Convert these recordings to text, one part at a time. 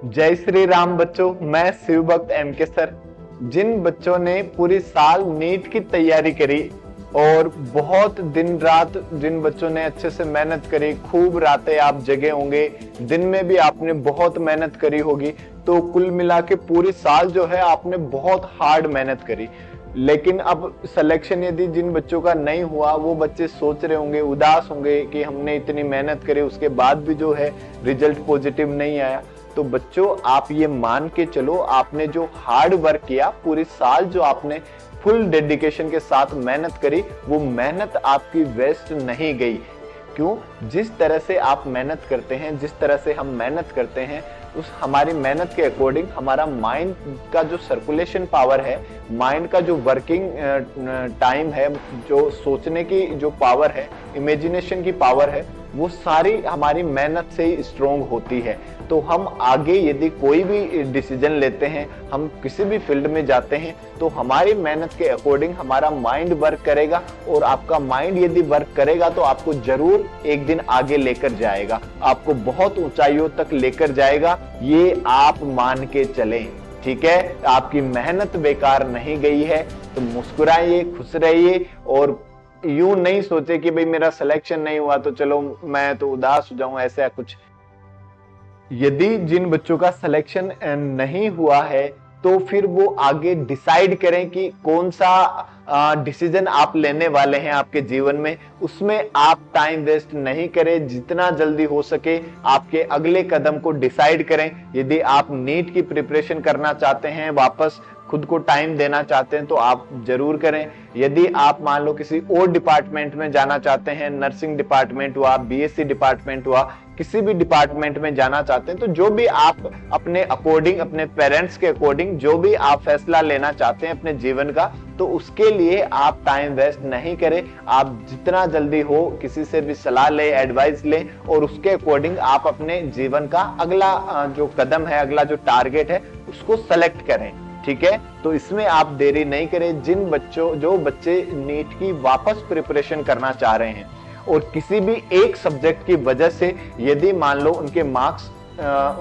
जय श्री राम बच्चों, मैं शिव भक्त एम के सर। जिन बच्चों ने पूरी साल नीट की तैयारी करी और बहुत दिन रात जिन बच्चों ने अच्छे से मेहनत करी, खूब रातें आप जगे होंगे, दिन में भी आपने बहुत मेहनत करी होगी, तो कुल मिला के पूरी साल जो है आपने बहुत हार्ड मेहनत करी। लेकिन अब सिलेक्शन यदि जिन बच्चों का नहीं हुआ, वो बच्चे सोच रहे होंगे, उदास होंगे कि हमने इतनी मेहनत करी, उसके बाद भी जो है रिजल्ट पॉजिटिव नहीं आया। तो बच्चों, आप ये मान के चलो, आपने जो हार्ड वर्क किया पूरी साल, जो आपने फुल डेडिकेशन के साथ मेहनत करी, वो मेहनत आपकी वेस्ट नहीं गई। क्यों? जिस तरह से आप मेहनत करते हैं, जिस तरह से हम मेहनत करते हैं, उस हमारी मेहनत के अकॉर्डिंग हमारा माइंड का जो सर्कुलेशन पावर है, माइंड का जो वर्किंग टाइम है, जो सोचने की जो पावर है, इमेजिनेशन की पावर है, वो सारी हमारी मेहनत से ही स्ट्रोंग होती है। तो हम आगे यदि कोई भी डिसीजन लेते हैं, हम किसी भी फील्ड में जाते हैं, तो हमारी मेहनत के अकॉर्डिंग हमारा माइंड वर्क करेगा, और आपका माइंड यदि वर्क करेगा तो आपको जरूर एक दिन आगे लेकर जाएगा, आपको बहुत ऊंचाइयों तक लेकर जाएगा। ये आप मान के चलें, ठीक है? आपकी मेहनत बेकार नहीं गई है। तो मुस्कुराइए, खुश रहिए, और यूं नहीं सोचे कि भाई मेरा सिलेक्शन नहीं हुआ तो चलो मैं तो उदास हो जाऊं, ऐसा कुछ। यदि जिन बच्चों का सिलेक्शन नहीं हुआ है, तो फिर वो आगे डिसाइड करें कि कौन सा डिसीजन आप लेने वाले हैं आपके जीवन में। उसमें आप टाइम वेस्ट नहीं करें, जितना जल्दी हो सके आपके अगले कदम को डिसाइड करें। यदि आप नीट की प्रिपरेशन करना चाहते हैं, वापस खुद को टाइम देना चाहते हैं, तो आप जरूर करें। यदि आप मान लो किसी और डिपार्टमेंट में जाना चाहते हैं, नर्सिंग डिपार्टमेंट हुआ, बीएससी डिपार्टमेंट हुआ, किसी भी डिपार्टमेंट में जाना चाहते हैं, तो जो भी आप अपने अकॉर्डिंग, अपने पेरेंट्स के अकॉर्डिंग जो भी आप फैसला लेना चाहते हैं अपने जीवन का, तो उसके लिए आप टाइम वेस्ट नहीं करें। आप जितना जल्दी हो किसी से भी सलाह लें, एडवाइस लें, और उसके अकॉर्डिंग आप अपने जीवन का अगला जो कदम है, अगला जो टारगेट है, उसको सेलेक्ट करें, ठीक है? तो इसमें आप देरी नहीं करें। जो बच्चे नीट की वापस प्रिपरेशन करना चाह रहे हैं, और किसी भी एक सब्जेक्ट की वजह से यदि मान लो उनके मार्क्स,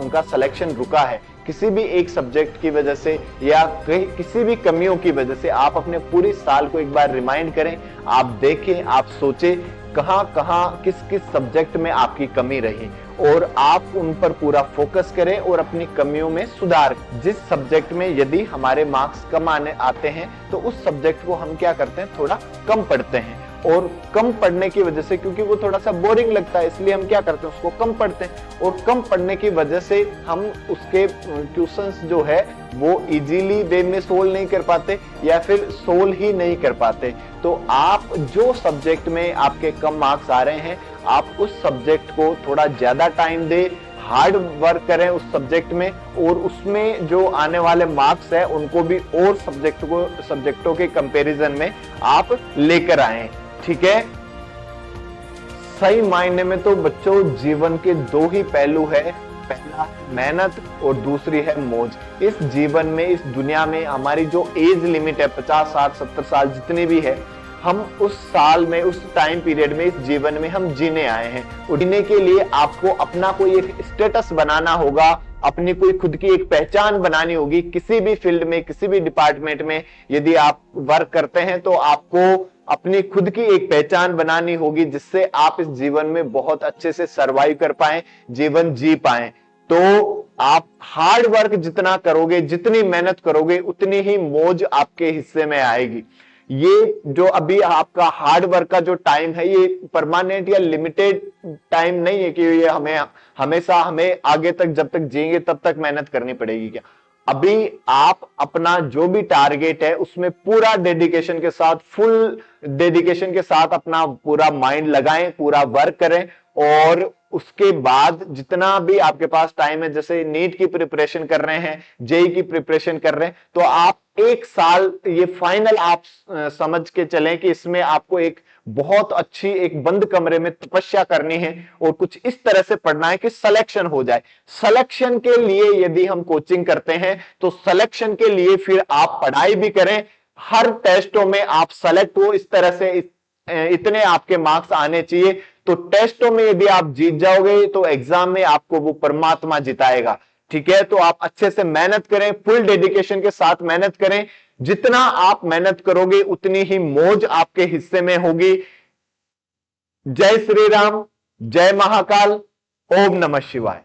उनका सिलेक्शन रुका है, किसी भी एक सब्जेक्ट की वजह से या किसी भी कमियों की वजह से, आप अपने पूरी साल को एक बार रिमाइंड करें। आप देखें, आप सोचें कहां किस किस सब्जेक्ट में आपकी कमी रही, और आप उन पर पूरा फोकस करें और अपनी कमियों में सुधार। जिस सब्जेक्ट में यदि हमारे मार्क्स कम आते हैं, तो उस सब्जेक्ट को हम क्या करते हैं, थोड़ा कम पढ़ते हैं, और कम पढ़ने की वजह से, क्योंकि वो थोड़ा सा बोरिंग लगता है, इसलिए हम क्या करते हैं, उसको कम पढ़ते हैं, और कम पढ़ने की वजह से हम उसके क्वेश्चंस जो है वो इजीली वे में सोल्व नहीं कर पाते, या फिर सोल्व ही नहीं कर पाते। तो आप जो सब्जेक्ट में आपके कम मार्क्स आ रहे हैं, आप उस सब्जेक्ट को थोड़ा ज्यादा टाइम दे, हार्ड वर्क करें उस सब्जेक्ट में, और उसमें जो आने वाले मार्क्स है उनको भी और सब्जेक्टों के कंपैरिजन में आप लेकर आए, ठीक है? सही मायने में तो बच्चों, जीवन के दो ही पहलू है, पहला मेहनत और दूसरी है मौज। इस जीवन में, इस दुनिया में हमारी जो एज लिमिट है 50, 60, 70 साल जितनी भी है, हम उस साल में, उस टाइम पीरियड में, इस जीवन में हम जीने आए हैं। जीने के लिए आपको अपना कोई एक स्टेटस बनाना होगा, अपनी कोई खुद की एक पहचान बनानी होगी। किसी भी फील्ड में, किसी भी डिपार्टमेंट में यदि आप वर्क करते हैं, तो आपको अपनी खुद की एक पहचान बनानी होगी, जिससे आप इस जीवन में बहुत अच्छे से सरवाइव कर पाए, जीवन जी पाए। तो आप हार्ड वर्क जितना करोगे, जितनी मेहनत करोगे, उतनी ही मौज आपके हिस्से में आएगी। ये जो अभी आपका हार्ड वर्क का जो टाइम है, ये परमानेंट या लिमिटेड टाइम नहीं है कि ये हमेशा हमें आगे तक, जब तक जिएंगे तब तक मेहनत करनी पड़ेगी। क्या अभी आप अपना जो भी टारगेट है उसमें पूरा डेडिकेशन के साथ, फुल डेडिकेशन के साथ अपना पूरा माइंड लगाएं, पूरा वर्क करें, और उसके बाद जितना भी आपके पास टाइम है, जैसे नीट की प्रिपरेशन कर रहे हैं, जेई की प्रिपरेशन कर रहे हैं, तो आप एक साल ये फाइनल आप समझ के चलें कि इसमें आपको एक बहुत अच्छी एक बंद कमरे में तपस्या करनी है, और कुछ इस तरह से पढ़ना है कि सिलेक्शन हो जाए। सिलेक्शन के लिए यदि हम कोचिंग करते हैं, तो सिलेक्शन के लिए फिर आप पढ़ाई भी करें, हर टेस्टों में आप सेलेक्ट हो, इस तरह से इतने आपके मार्क्स आने चाहिए। तो टेस्टों में यदि आप जीत जाओगे, तो एग्जाम में आपको वो परमात्मा जिताएगा। ठीक है, तो आप अच्छे से मेहनत करें, फुल डेडिकेशन के साथ मेहनत करें। जितना आप मेहनत करोगे उतनी ही मौज आपके हिस्से में होगी। जय श्री राम, जय महाकाल, ओम नमः शिवाय।